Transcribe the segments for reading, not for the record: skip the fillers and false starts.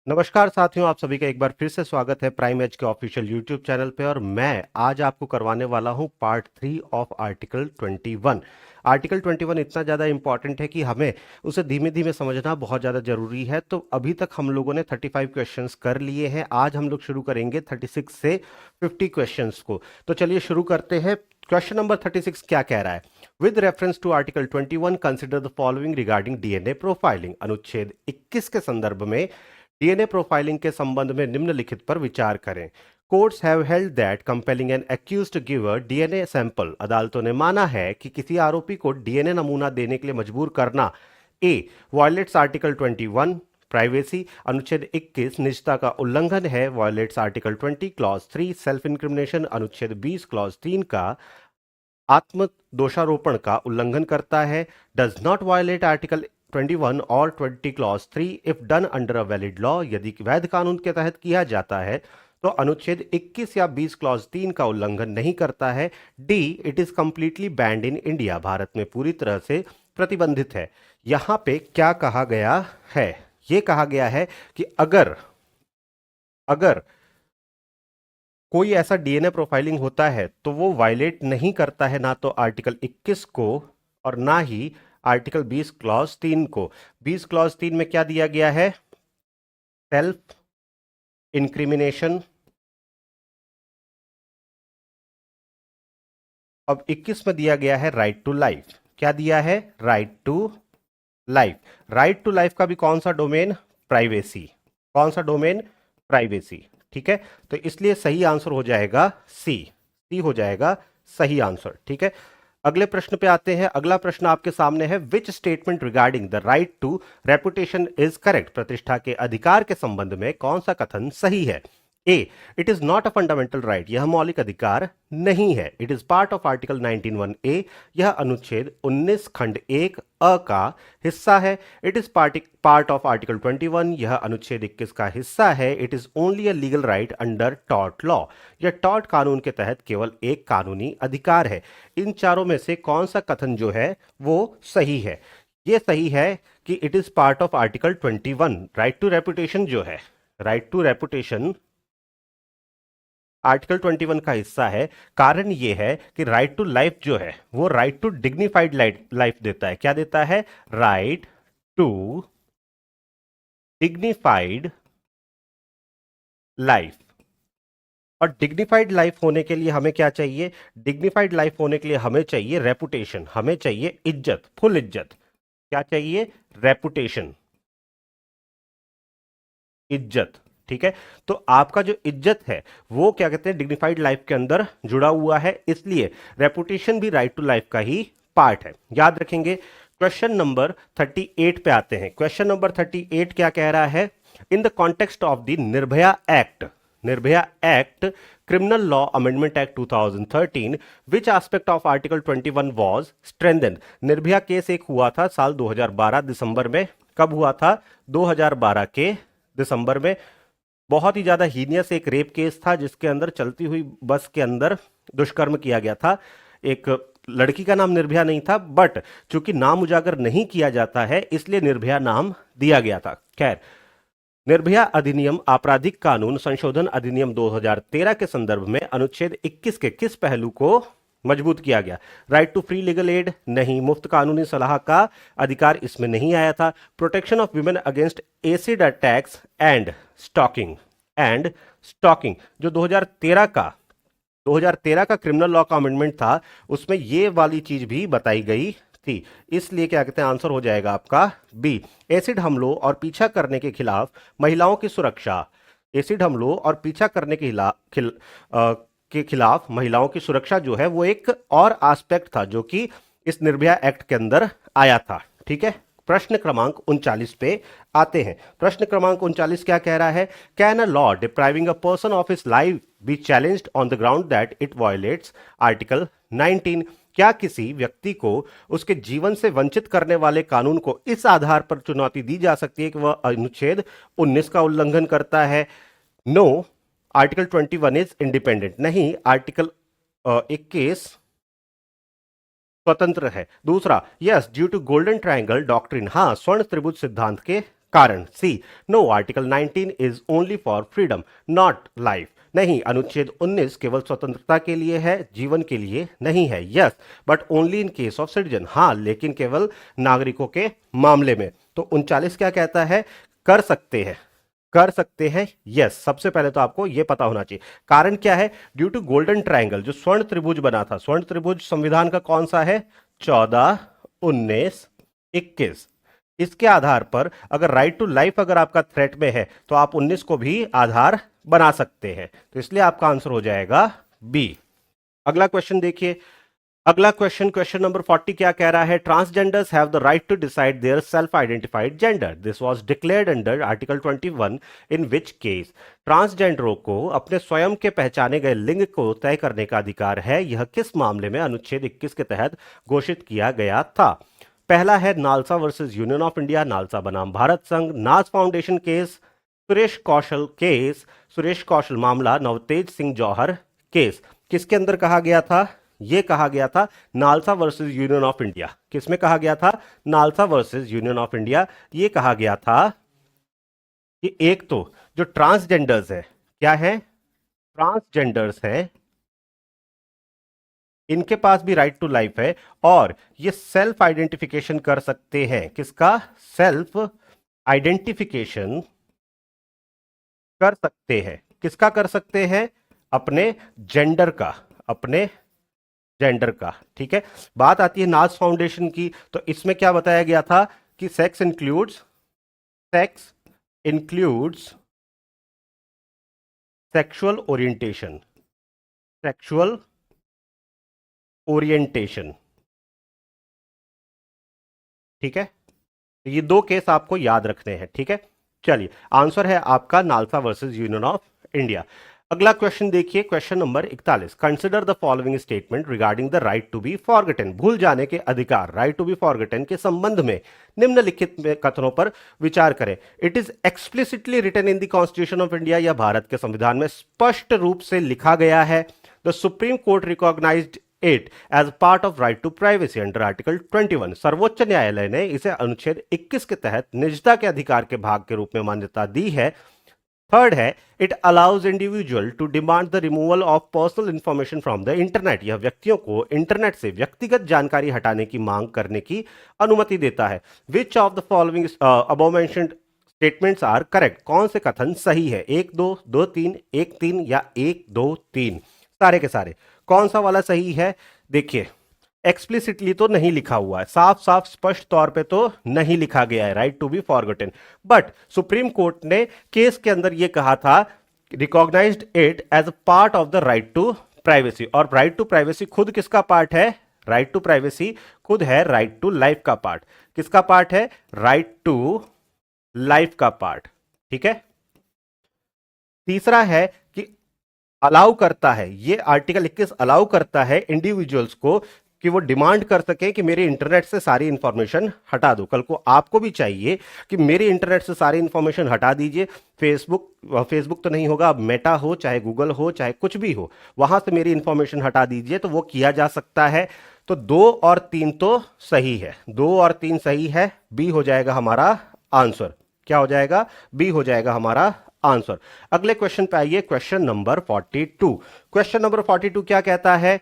नमस्कार साथियों, आप सभी का एक बार फिर से स्वागत है प्राइम एज के ऑफिशियल यूट्यूब चैनल पे। और मैं आज आपको करवाने वाला हूं पार्ट 3 ऑफ आर्टिकल 21। आर्टिकल 21 इतना ज़्यादा इंपॉर्टेंट है कि हमें उसे धीमे धीमे समझना बहुत ज़्यादा जरूरी है। तो अभी तक हम लोगों ने 35 क्वेश्चंस कर लिए हैं। आज हम लोग शुरू करेंगे 36 से 50 क्वेश्चंस को। तो चलिए शुरू करते हैं। क्वेश्चन नंबर 36 क्या कह रहा है? With reference to article 21 consider the following regarding DNA profiling. अनुच्छेद 21 के संदर्भ में डीएनए प्रोफाइलिंग के संबंध में निम्नलिखित पर विचार करें। Courts have held that compelling an accused to give a DNA sample. अदालतों ने माना है कि किसी आरोपी को डीएनए नमूना देने के लिए मजबूर करना ए वायलेट्स आर्टिकल 21 प्राइवेसी। अनुच्छेद 21 निजता का उल्लंघन है। Violets article 20 clause 3 self incrimination. अनुच्छेद 20 क्लॉज 3 का आत्म दोषारोपण का उल्लंघन करता है। डज नॉट वायलेट आर्टिकल 21 और 20 clause 3 if done under a valid law. यदि वैध कानून के तहत किया जाता है तो अनुच्छेद 21 या 20 क्लॉज 3 का उल्लंघन नहीं करता है। D it is completely band in India. Bharat में पूरी तरह से प्रतिबंधित है। यहां पे क्या कहा गया है? यह कहा गया है कि अगर अगर कोई ऐसा डीएनए प्रोफाइलिंग होता है तो वो वायलेट नहीं करता है ना तो आर्टिकल 21 को और ना ही आर्टिकल 20 क्लॉज 3 को। 20 क्लॉज 3 में क्या दिया गया है? Self incrimination. अब 21 में दिया गया है राइट टू लाइफ। क्या दिया है? Right to life. Right to life का भी कौन सा डोमेन? प्राइवेसी। कौन सा डोमेन? प्राइवेसी। ठीक है, तो इसलिए सही आंसर हो जाएगा सी। सी हो जाएगा सही आंसर। ठीक है, अगले प्रश्न पे आते हैं। अगला प्रश्न आपके सामने है। Which statement regarding the right to reputation is correct. प्रतिष्ठा के अधिकार के संबंध में कौन सा कथन सही है? A it is not a fundamental right. यह मौलिक अधिकार नहीं है। It is part of article 19(1) a. यह अनुच्छेद 19 खंड 1 अ का हिस्सा है। It is part of article 21। यह अनुच्छेद 21 का हिस्सा है। It is only a legal right under tort law. यह टॉर्ट कानून के तहत केवल एक कानूनी अधिकार है। इन चारों में से कौन सा कथन जो है वो सही है? यह सही है कि it is part of article 21। Right to reputation जो है, राइट टू रेपुटेशन आर्टिकल 21 का हिस्सा है। कारण यह है कि राइट टू लाइफ जो है वो राइट टू डिग्निफाइड लाइफ देता है। क्या देता है? Right to dignified life. और डिग्निफाइड लाइफ होने के लिए हमें क्या चाहिए? डिग्निफाइड लाइफ होने के लिए हमें चाहिए रेपुटेशन, हमें चाहिए इज्जत, फुल इज्जत। क्या चाहिए? रेपुटेशन, इज्जत। ठीक है, तो आपका जो इज्जत है वो क्या कहते हैं, डिग्निफाइड लाइफ के अंदर जुड़ा हुआ है। इसलिए रेपुटेशन भी राइट टू लाइफ का ही पार्ट है। याद रखेंगे। क्वेश्चन नंबर 38 पे आते हैं। क्वेश्चन नंबर 38 क्या कह रहा है? In the context of the Nirbhaya act, Nirbhaya act, criminal law amendment act 2013, which aspect of article 21 was strengthened. Nirbhaya case एक हुआ था साल 2012 दिसंबर में। कब हुआ था? 2012 के दिसंबर में। बहुत ही ज्यादा हीनियस एक रेप केस था जिसके अंदर चलती हुई बस के अंदर दुष्कर्म किया गया था। एक लड़की का नाम निर्भया नहीं था, बट चूंकि नाम उजागर नहीं किया जाता है इसलिए निर्भया नाम दिया गया था। खैर, निर्भया अधिनियम आपराधिक कानून संशोधन अधिनियम 2013 के संदर्भ में अनुच्छेद 21 के किस पहलू को मजबूत किया गया? Right to free legal aid नहीं। मुफ्त कानूनी सलाह का अधिकार इसमें नहीं आया था। Protection of women against acid attacks and stalking जो 2013 का क्रिमिनल लॉ का अमेंडमेंट था उसमें ये वाली चीज भी बताई गई थी। इसलिए क्या कहते हैं, आंसर हो जाएगा आपका बी। एसिड हमलों और पीछा करने के खिलाफ महिलाओं की सुरक्षा। एसिड हमलों और पीछा करने के खिलाफ महिलाओं की सुरक्षा जो है वो एक और एस्पेक्ट था जो कि इस निर्भया एक्ट के अंदर आया था। ठीक है, प्रश्न क्रमांक 39 पे आते हैं। प्रश्न क्रमांक 39 क्या कह रहा है? Can a law depriving a person of his life B challenged on the ground that it violets article 19। क्या किसी व्यक्ति को उसके जीवन से वंचित करने वाले कानून को इस आधार पर चुनौती दी जा सकती है कि वह अनुच्छेद 19 का उल्लंघन करता है? No, article 21 is independent. नहीं, आर्टिकल 21 स्वतंत्र है। दूसरा, yes due to golden triangle doctrine. हाँ, स्वर्ण त्रिभुज सिद्धांत के कारण C, no article 19 is only for freedom not life. नहीं, अनुच्छेद 19 केवल स्वतंत्रता के लिए है, जीवन के लिए नहीं है। Yes but only in case of citizen, हाँ लेकिन केवल नागरिकों के मामले में। तो 39 क्या कहता है? कर सकते हैं, कर सकते हैं। यस, सबसे पहले तो आपको यह पता होना चाहिए। कारण क्या है? ड्यू टू गोल्डन ट्रायंगल, जो स्वर्ण त्रिभुज बना था, स्वर्ण त्रिभुज संविधान का कौन सा है? 14, 19, 21। इसके आधार पर अगर राइट टू लाइफ अगर आपका थ्रेट में है तो आप 19 को भी आधार बना सकते हैं। तो इसलिए आपका आंसर हो जाएगा बी। अगला क्वेश्चन देखिए। अगला क्वेश्चन, क्वेश्चन नंबर 40 क्या कह रहा है? Transgenders have the right to decide their self identified gender. This was declared under article 21 in which case. ट्रांसजेंडरों को अपने स्वयं के पहचाने गए लिंग को तय करने का अधिकार है। यह किस मामले में अनुच्छेद 21 के तहत घोषित किया गया था? पहला है NALSA versus union of India, NALSA बनाम भारत संघ, नाज फाउंडेशन केस, सुरेश कौशल केस, सुरेश कौशल मामला, नवतेज सिंह जौहर केस। किसके अंदर कहा गया था? यह कहा गया था NALSA versus union of India. किसमें कहा गया था? NALSA versus union of India. यह कहा गया था कि एक तो जो ट्रांसजेंडर्स है, क्या है? ट्रांसजेंडर्स है, इनके पास भी राइट टू लाइफ है और ये सेल्फ आइडेंटिफिकेशन कर सकते हैं। किसका? सेल्फ आइडेंटिफिकेशन कर सकते हैं। किसका कर सकते हैं? अपने जेंडर का, अपने जेंडर का। ठीक है, बात आती है नाज फाउंडेशन की, तो इसमें क्या बताया गया था कि sex includes sexual orientation, sexual orientation. ठीक है, तो ये दो केस आपको याद रखने हैं। ठीक है, चलिए आंसर है आपका NALSA versus union of India. अगला क्वेश्चन देखिए, question number 41। Consider the following statement regarding the right to be forgotten. भूल जाने के अधिकार, राइट टू बी फॉरगेटन के संबंध में निम्नलिखित कथनों पर विचार करें। It is explicitly written in the constitution of India, या भारत के संविधान में स्पष्ट रूप से लिखा गया है। The supreme court recognised it as part of right to privacy under article 21। सर्वोच्च न्यायालय ने इसे अनुच्छेद 21 के तहत निजता के अधिकार के भाग के रूप में मान्यता दी है। थर्ड है, it allows individual to demand the removal of personal information from the internet. यह व्यक्तियों को इंटरनेट से व्यक्तिगत जानकारी हटाने की मांग करने की अनुमति देता है। Which of the following above mentioned statements are correct? कौन से कथन सही है? 1 2 2 3 1 3 या 1 2 3? सारे के सारे कौन सा वाला सही है? देखिए, एक्सप्लिसिटली तो नहीं लिखा हुआ है, साफ साफ स्पष्ट तौर पे तो नहीं लिखा गया है right to be forgotten, but supreme court ने केस के अंदर यह कहा था recognised it as a part of the right to privacy. और राइट टू प्राइवेसी खुद किसका पार्ट है? राइट टू प्राइवेसी खुद है राइट टू लाइफ का पार्ट। किसका पार्ट है? राइट टू लाइफ का पार्ट। ठीक है, तीसरा है कि अलाउ करता है, ये आर्टिकल 21 अलाउ करता है इंडिविजुअल्स को कि वो डिमांड कर सके कि मेरे इंटरनेट से सारी इंफॉर्मेशन हटा दो। कल को आपको भी चाहिए कि मेरे इंटरनेट से सारी इंफॉर्मेशन हटा दीजिए। फेसबुक तो नहीं होगा, अब मेटा हो, चाहे गूगल हो, चाहे कुछ भी हो, वहां से मेरी इंफॉर्मेशन हटा दीजिए, तो वो किया जा सकता है। तो 2 और 3 तो सही है, 2 और 3 सही है। बी हो जाएगा हमारा आंसर। क्या हो जाएगा? बी हो जाएगा हमारा आंसर। अगले क्वेश्चन पे आइए, क्वेश्चन नंबर 42। क्वेश्चन नंबर 42 क्या कहता है?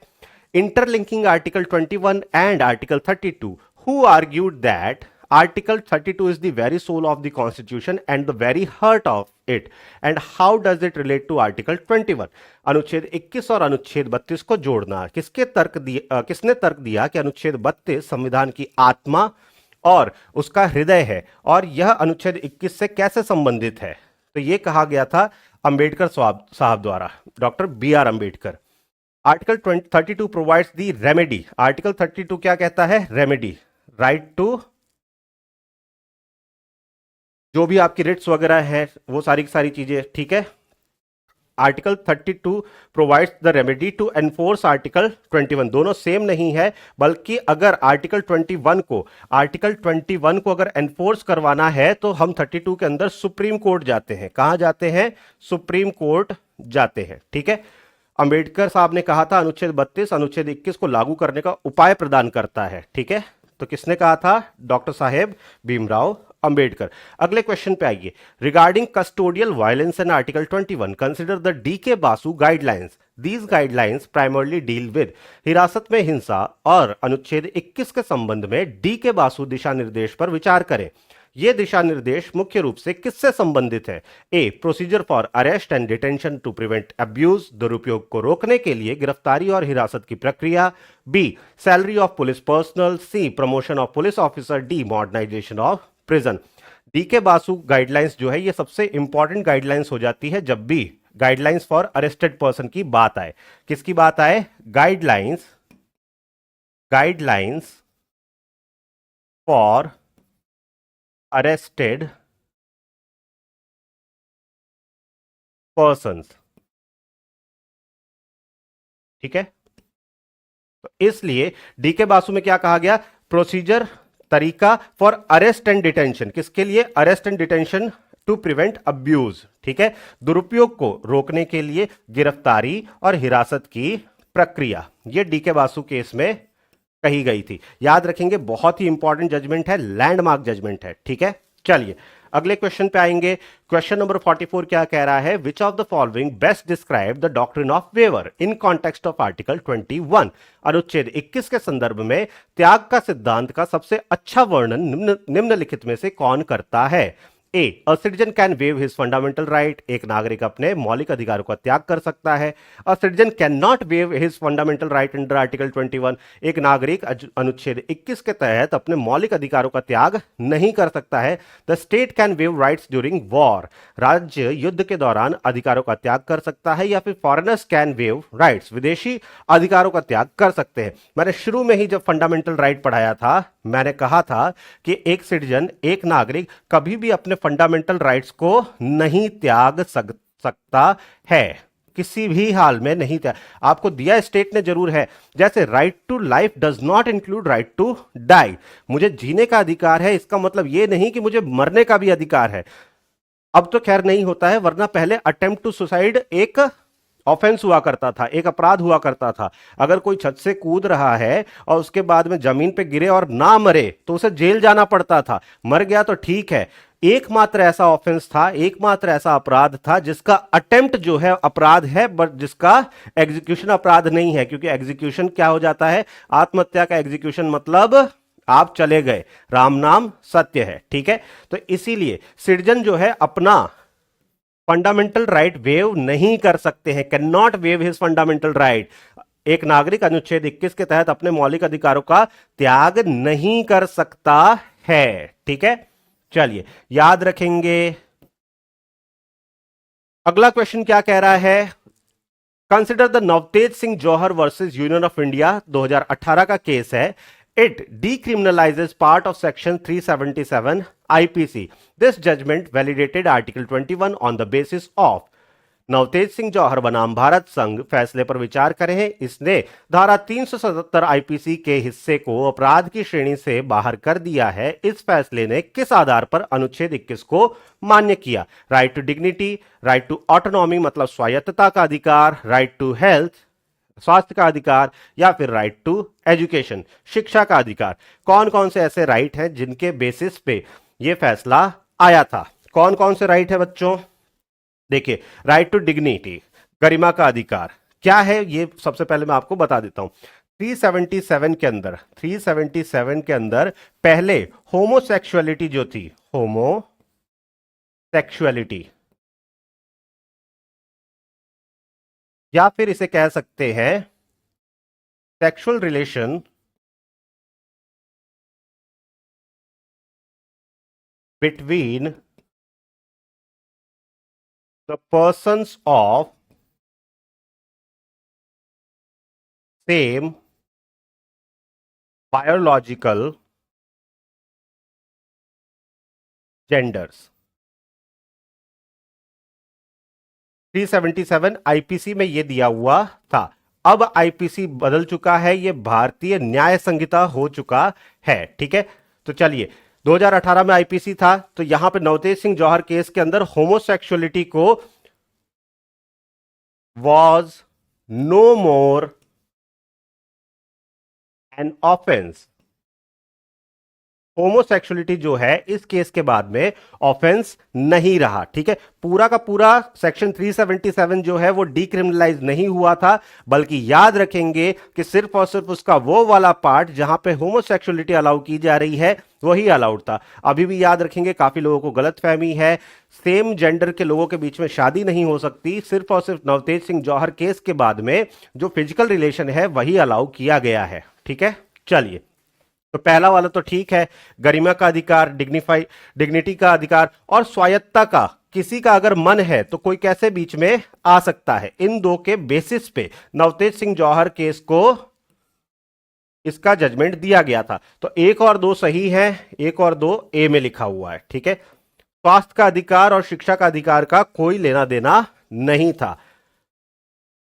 Interlinking article 21 and article 32, who argued that article 32 is the very soul of the constitution and the very heart of it, and how does it relate to article 21? अनुच्छेद 21 और अनुच्छेद 32 को जोड़ना। किसने तर्क दिया कि अनुच्छेद 32 संविधान की आत्मा और उसका हृदय है, और यह अनुच्छेद 21 से कैसे संबंधित है? तो यह कहा गया था अंबेडकर साहब द्वारा, doctor B R. Ambedkar. Article 32 provides the remedy. Article 32 क्या कहता है? रेमेडी, राइट टू, जो भी आपकी रिट्स वगैरह है वो सारी की सारी चीजें। ठीक है, article 32 provides the remedy to enforce article 21। दोनों सेम नहीं है, बल्कि अगर आर्टिकल 21 को अगर एनफोर्स करवाना है तो हम 32 के अंदर सुप्रीम कोर्ट जाते हैं। कहां जाते हैं? सुप्रीम कोर्ट जाते हैं। ठीक है, अंबेडकर साहब ने कहा था अनुच्छेद 32 अनुच्छेद 21 को लागू करने का उपाय प्रदान करता है। ठीक है, तो किसने कहा था? डॉक्टर साहेब भीमराव अंबेडकर। अगले क्वेश्चन पे आइए। Regarding custodial violence and article 21 consider the D K Basu guidelines. These guidelines primarily deal with हिरासत में हिंसा और अनुच्छेद 21 के संबंध में डीके बासु दिशा निर्देश पर विचार करें। ये दिशा निर्देश मुख्य रूप से किससे संबंधित है? A, procedure for arrest and detention to prevent abuse, दुरुपयोग को रोकने के लिए गिरफ्तारी और हिरासत की प्रक्रिया। B, salary of police personnel. C, promotion of police officer. D, modernisation of prison. D K Basu guidelines जो है ये सबसे इंपॉर्टेंट गाइडलाइंस हो जाती है जब भी गाइडलाइंस फॉर अरेस्टेड पर्सन की बात आए। किसकी बात आए? Guidelines, guidelines for arrested persons. ठीक है, तो इसलिए डीके बासु में क्या कहा गया? प्रोसीजर, तरीका फॉर अरेस्ट एंड डिटेंशन। किसके लिए? Arrest and detention to prevent abuse. ठीक है, दुरुपयोग को रोकने के लिए गिरफ्तारी और हिरासत की प्रक्रिया। यह डीके बासु केस में कही गई थी। याद रखेंगे, बहुत ही इंपॉर्टेंट जजमेंट है, लैंडमार्क जजमेंट है। ठीक है, चलिए अगले क्वेश्चन पे आएंगे। क्वेश्चन नंबर 44 क्या कह रहा है? Which of the following best describe the doctrine of waiver in context of article 21। अनुच्छेद 21 के संदर्भ में त्याग का सिद्धांत का सबसे अच्छा वर्णन निम्नलिखित में से कौन करता है? A, a citizen can waive his fundamental right. एक नागरिक अपने मौलिक अधिकारों का त्याग कर सकता है। अ citizen can not wave his fundamental right under article 21। एक नागरिक अनुच्छेद 21 के तहत अपने मौलिक अधिकारों का त्याग नहीं कर सकता है। The state can wave rights during war. राज्य युद्ध के दौरान अधिकारों का त्याग कर सकता है। या फिर फॉरेनर्स कैन वेव राइट्स, विदेशी अधिकारों का त्याग कर सकते हैं। मैंने शुरू में ही जब फंडामेंटल राइट पढ़ाया था मैंने कहा था कि एक सिटीजन, एक नागरिक कभी भी अपने फंडामेंटल राइट्स को नहीं त्याग सकता है, किसी भी हाल में नहीं त्याग। आपको दिया स्टेट ने जरूर है, जैसे right to life does not include right to die. मुझे जीने का अधिकार है, इसका मतलब यह नहीं कि मुझे मरने का भी अधिकार है। अब तो खैर नहीं होता है, वरना पहले अटेम्प्ट टू सुसाइड एक ऑफेंस हुआ करता था, एक अपराध हुआ करता था। अगर कोई छत से कूद रहा है और उसके बाद में जमीन पे गिरे और ना मरे तो उसे जेल जाना पड़ता था। मर गया तो ठीक है। एकमात्र ऐसा ऑफेंस था, एकमात्र ऐसा अपराध था जिसका अटेम्प्ट जो है अपराध है, बट जिसका एग्जीक्यूशन अपराध नहीं है। क्योंकि एग्जीक्यूशन क्या हो जाता है? आत्महत्या का एग्जीक्यूशन मतलब आप चले गए, राम नाम सत्य है। ठीक है, तो इसीलिए सिटीजन जो है अपना फंडामेंटल राइट वेव नहीं कर सकते हैं, can not wave his fundamental right. एक नागरिक अनुच्छेद 21 के तहत अपने मौलिक अधिकारों का त्याग नहीं कर सकता है। ठीक है, चलिए याद रखेंगे। अगला क्वेश्चन क्या कह रहा है? Consider the Navtej Singh Johar versus union of India 2018 का केस है। It decriminalizes part of Section 377 IPC. This judgment validated Article 21 on the basis of Navtej Singh जौहर बनाम भारत संघ फैसले पर विचार करें। इसने धारा 377 आईपीसी के हिस्से को अपराध की श्रेणी से बाहर कर दिया है। इस फैसले ने किस आधार पर अनुच्छेद 21 को मान्य किया? Right to dignity, right to autonomy मतलब स्वायत्तता का अधिकार, राइट टू हेल्थ स्वास्थ्य का अधिकार, या फिर राइट टू एजुकेशन शिक्षा का अधिकार। कौन कौन से ऐसे राइट हैं जिनके बेसिस पे यह फैसला आया था? कौन कौन से राइट है बच्चों? देखिए, राइट टू डिग्निटी, गरिमा का अधिकार क्या है ये सबसे पहले मैं आपको बता देता हूं। 377 के अंदर, 377 के अंदर पहले होमोसेक्सुअलिटी जो थी, होमोसेक्सुअलिटी या फिर इसे कह सकते हैं sexual relation between the persons of same biological genders. 377 IPC में यह दिया हुआ था। अब आईपीसी बदल चुका है, यह भारतीय न्याय संहिता हो चुका है। ठीक है, तो चलिए 2018 में आईपीसी था, तो यहां पे नवतेज सिंह जौहर केस के अंदर होमोसेक्सुअलिटी को was no more an offence, homosexuality जो है इस केस के बाद में ऑफेंस नहीं रहा। ठीक है, पूरा का पूरा सेक्शन 377 जो है वो डीक्रिमिनलाइज नहीं हुआ था, बल्कि याद रखेंगे कि सिर्फ और सिर्फ उसका वो वाला पार्ट जहां पे होमोसेक्सुअलिटी अलाउ की जा रही है वही अलाउड था। अभी भी याद रखेंगे, काफी लोगों को गलतफहमी है, सेम जेंडर के लोगों के बीच में शादी नहीं हो सकती, सिर्फ और सिर्फ नवतेज सिंह जौहर केस के बाद में जो फिजिकल रिलेशन है वही अलाउ किया गया है। ठीक है, चलिए, तो पहला वाला तो ठीक है, गरिमा का अधिकार, डिग्निटी का अधिकार और स्वायत्ता का, किसी का अगर मन है तो कोई कैसे बीच में आ सकता है, इन दो के बेसिस पे नवतेज सिंह जौहर केस को इसका जजमेंट दिया गया था। तो एक और दो सही है, एक और दो ए में लिखा हुआ है। ठीक है, स्वास्थ्य का अधिकार और शिक्षा का अधिकार का कोई लेना देना नहीं था।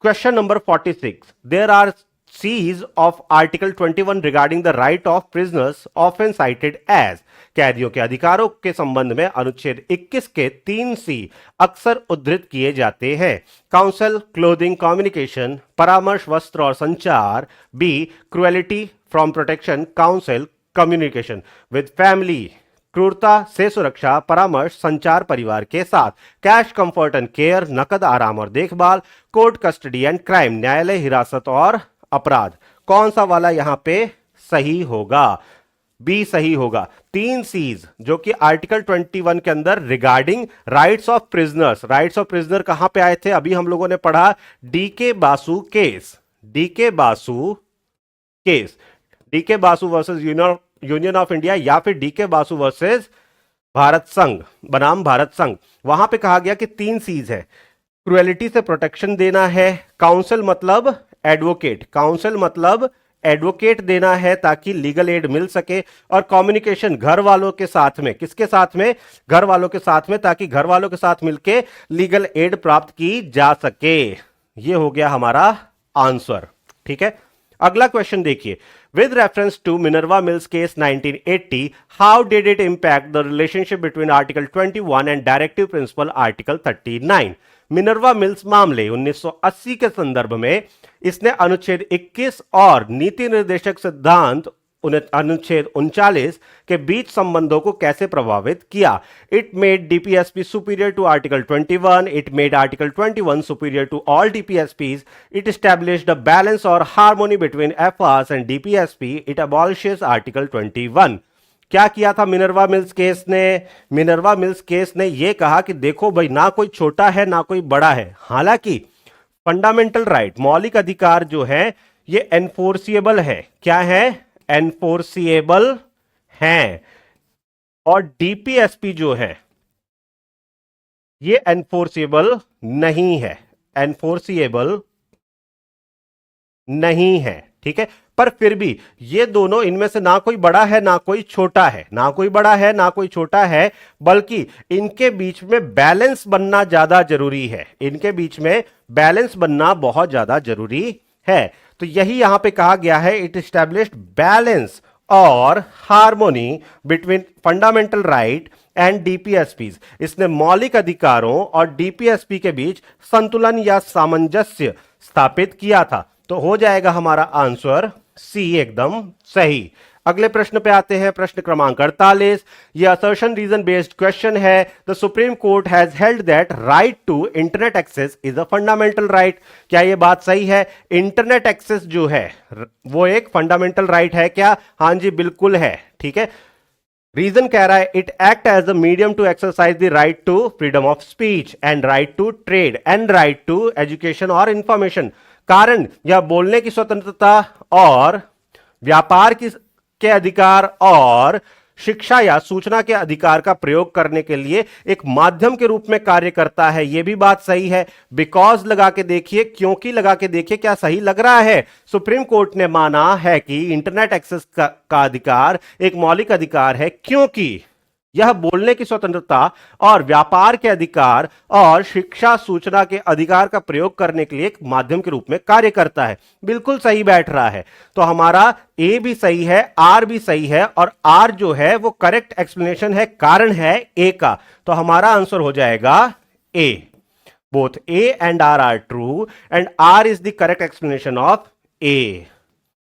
Question number 46, there are C's of Article 21 regarding the right of prisoners often cited as, कैदियों के अधिकारों के संबंध में अनुच्छेद 21 के 3 C अक्सर उद्धृत किए जाते हैं। काउंसिल, क्लोथिंग, कम्युनिकेशन, परामर्श, वस्त्र और संचार। B, cruelty from protection, council, communication with family, क्रूरता से सुरक्षा, परामर्श, संचार परिवार के साथ। कैश कंफर्ट एंड केयर, नकद आराम और देखभाल। कोर्ट कस्टडी एंड क्राइम, न्यायालय हिरासत और अपराध। कौन सा वाला यहां पे सही होगा? बी सही होगा। 3 सीज जो कि आर्टिकल 21 के अंदर regarding rights of prisoners, rights of prisoner कहां पे आए थे? अभी हम लोगों ने पढ़ा D K Basu case, D K Basu case, D K Basu versus union of India या फिर डीके बासु वर्सेस भारत संघ बनाम भारत संघ। वहां पे कहा गया कि 3 सीज है, क्रुएलिटी से प्रोटेक्शन देना है, काउंसिल मतलब एडवोकेट, काउंसिल मतलब एडवोकेट देना है ताकि लीगल एड मिल सके, और कम्युनिकेशन घर वालों के साथ में, किसके साथ में? घर वालों के साथ में, ताकि घर वालों के साथ मिलके लीगल एड प्राप्त की जा सके। ये हो गया हमारा आंसर। ठीक है, अगला क्वेश्चन देखिए, with reference to Minerva Mills case 1980, how did it impact the relationship between Article 21 and Directive Principle Article 39? Minerva mills मामले 1980 के संदर्भ में इसने अनुच्छेद 21 और नीति निर्देशक सिद्धांत अनुच्छेद 39 के बीच संबंधों को कैसे प्रभावित किया? It made DPSP superior to article 21, it made article 21 superior to all DPSPs, it established a balance और harmony between FRs and DPSP, it abolishes article 21। क्या किया था मिनर्वा मिल्स केस ने? मिनर्वा मिल्स केस ने यह कहा कि देखो भाई, ना कोई छोटा है ना कोई बड़ा है, हालांकि फंडामेंटल राइट, मौलिक अधिकार जो है ये एनफोर्सिएबल है। क्या है? एनफोर्सिएबल हैं, और डीपीएसपी जो है ये एनफोर्सिएबल नहीं है, एनफोर्सिएबल नहीं है। ठीक है, पर फिर भी ये दोनों, इनमें से ना कोई बड़ा है ना कोई छोटा है, ना कोई बड़ा है ना कोई छोटा है, बल्कि इनके बीच में बैलेंस बनना ज्यादा जरूरी है, इनके बीच में बैलेंस बनना बहुत ज्यादा जरूरी है। तो यही यहां पे कहा गया है, इट एस्टैब्लिश्ड बैलेंस और harmony between fundamental right and DPSPs. इसने मौलिक अधिकारों और डीपीएसपी के बीच संतुलन या सामंजस्य स्थापित किया था। तो हो जाएगा हमारा आंसर सी एकदम सही। अगले प्रश्न पे आते हैं, प्रश्न क्रमांक 48। ये असर्शन रीजन बेस्ड क्वेश्चन है। The supreme court has held that right to internet access is a fundamental right. क्या ये बात सही है? इंटरनेट एक्सेस जो है वो एक फंडामेंटल राइट है क्या? हां जी, बिल्कुल है। ठीक है, रीजन कह रहा है it act as a medium to exercise the right to freedom of speech and right to trade and right to education और इंफॉर्मेशन। कारण या बोलने की स्वतंत्रता और व्यापार के अधिकार और शिक्षा या सूचना के अधिकार का प्रयोग करने के लिए एक माध्यम के रूप में कार्य करता है। यह भी बात सही है। बिकॉज लगा के देखिए, क्योंकि लगा के देखिए, क्या सही लग रहा है? सुप्रीम कोर्ट ने माना है कि इंटरनेट एक्सेस का अधिकार एक मौलिक अधिकार है, क्योंकि यह बोलने की स्वतंत्रता और व्यापार के अधिकार और शिक्षा सूचना के अधिकार का प्रयोग करने के लिए एक माध्यम के रूप में कार्य करता है। बिल्कुल सही बैठ रहा है। तो हमारा ए भी सही है, आर भी सही है, और आर जो है वो करेक्ट एक्सप्लेनेशन है, कारण है ए का। तो हमारा आंसर हो जाएगा A. Both A and R true and R is the correct explanation of A.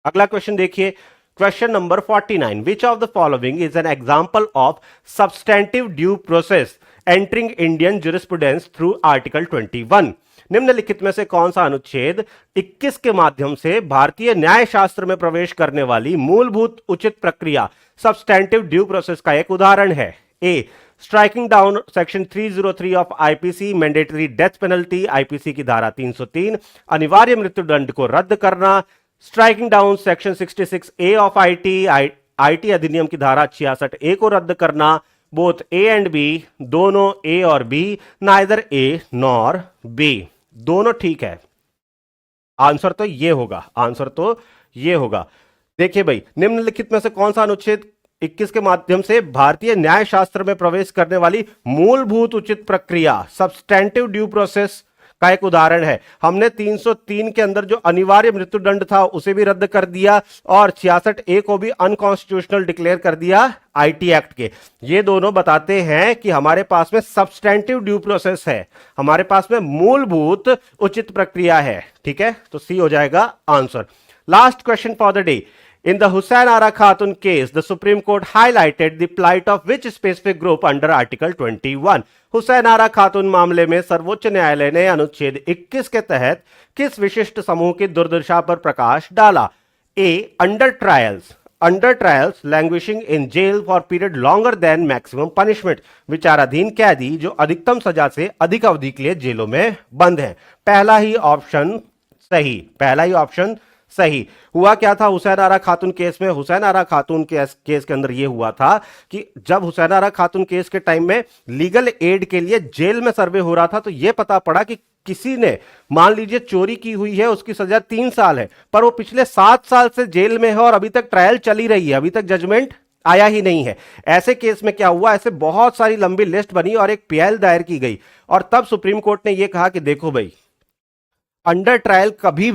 अगला क्वेश्चन देखिए, question number 49, which of the following is an example of substantive due process entering Indian jurisprudence through article 21? निम्नलिखित में से कौन सा अनुच्छेद 21 के माध्यम से भारतीय न्याय शास्त्र में प्रवेश करने वाली मूलभूत उचित प्रक्रिया सब्सटेंटिव ड्यू प्रोसेस का एक उदाहरण है? A, striking down section 303 of IPC, mandatory death penalty, IPC की धारा 303, अनिवार्य मृत्युदंड को रद्द करना, striking down section 66 A of IT अधिनियम की धारा 66 ए को रद्द करना, बोथ ए एंड बी, दोनों ए और B, neither A nor B. दोनों ठीक है। आंसर तो ये होगा, आंसर तो ये होगा। देखिए भाई, निम्नलिखित में से कौन सा अनुच्छेद 21 के माध्यम से भारतीय न्याय शास्त्र में प्रवेश करने वाली मूलभूत उचित प्रक्रिया सब्सटेंटिव ड्यू प्रोसेस का एक उदाहरण है? हमने 303 के अंदर जो अनिवार्य मृत्युदंड था उसे भी रद्द कर दिया और 66 ए को भी अनकॉन्स्टिट्यूशनल डिक्लेयर कर दिया आईटी एक्ट के। ये दोनों बताते हैं कि हमारे पास में सब्सटेंटिव ड्यू प्रोसेस है, हमारे पास में मूलभूत उचित प्रक्रिया है। ठीक है, तो सी हो जाएगा answer. Last question for the day. In the Hussain Ara Khatun case, the Supreme Court highlighted the plight of which specific group under Article 21? Hussain आरा खातून मामले में सर्वोच्च न्यायालय ने अनुच्छेद 21 के तहत किस विशिष्ट समूह की दुर्दशा पर प्रकाश डाला? A, under trials languishing in jail for period longer than maximum punishment, विचाराधीन कैदी जो अधिकतम सजा से अधिक अवधि के लिए जेलों में बंद हैं। पहला ही ऑप्शन सही। हुआ क्या था हुसैन आरा खातून केस में? हुसैन आरा खातून केस के अंदर यह हुआ था कि जब हुसैन आरा खातून केस के टाइम में लीगल एड के लिए जेल में सर्वे हो रहा था तो यह पता पड़ा कि किसी ने मान लीजिए चोरी की हुई है, उसकी सजा 3 साल है, पर वो पिछले 7 साल से जेल में है और अभी तक ट्रायल चली रही है, अभी तक जजमेंट आया ही नहीं है। ऐसे केस में क्या हुआ, ऐसे बहुत सारी लंबी लिस्ट बनी और एक पीएल दायर की गई और तब सुप्रीम कोर्ट ने यह कहा कि देखो भाई, अंडर ट्रायल कभी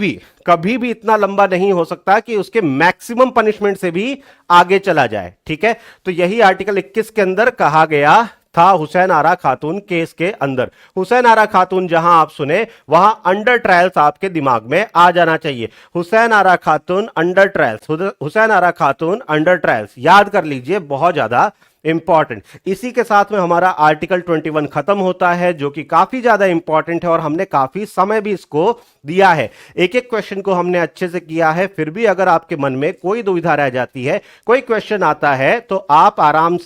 भी इतना लंबा नहीं हो सकता कि उसके मैक्सिमम पनिशमेंट से भी आगे चला जाए। ठीक है, तो यही आर्टिकल 21 के अंदर कहा गया था हुसैन आरा खातून केस के अंदर। हुसैन आरा खातून जहां आप सुने वहां अंडर ट्रायल्स आपके दिमाग में आ जाना चाहिए। हुसैन आरा खातून अंडर ट्रायल्स, हुसैन आरा खातून अंडर ट्रायल्स याद कर लीजिए, बहुत ज्यादा इंपॉर्टेंट। इसी के साथ में हमारा आर्टिकल 21 खत्म होता है, जो कि काफी ज्यादा इंपॉर्टेंट है और हमने काफी समय भी इसको दिया है। एक एक क्वेश्चन को हमने अच्छे से किया है। फिर भी अगर आपके मन में कोई दुविधा रह जाती है, कोई क्वेश्चन आता है, तो आप आराम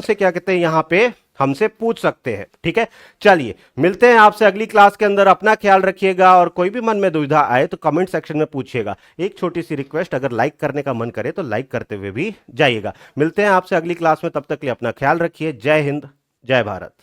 से क्या कहते हैं यहां पे हमसे पूछ सकते हैं। ठीक है, चलिए मिलते हैं आपसे अगली क्लास के अंदर। अपना ख्याल रखिएगा और कोई भी मन में दुविधा आए तो कमेंट सेक्शन में पूछिएगा। एक छोटी सी रिक्वेस्ट, अगर लाइक करने का मन करे तो लाइक करते हुए भी जाइएगा। मिलते हैं आपसे अगली क्लास में, तब तक के लिए अपना ख्याल रखिए। जय हिंद, जय भारत।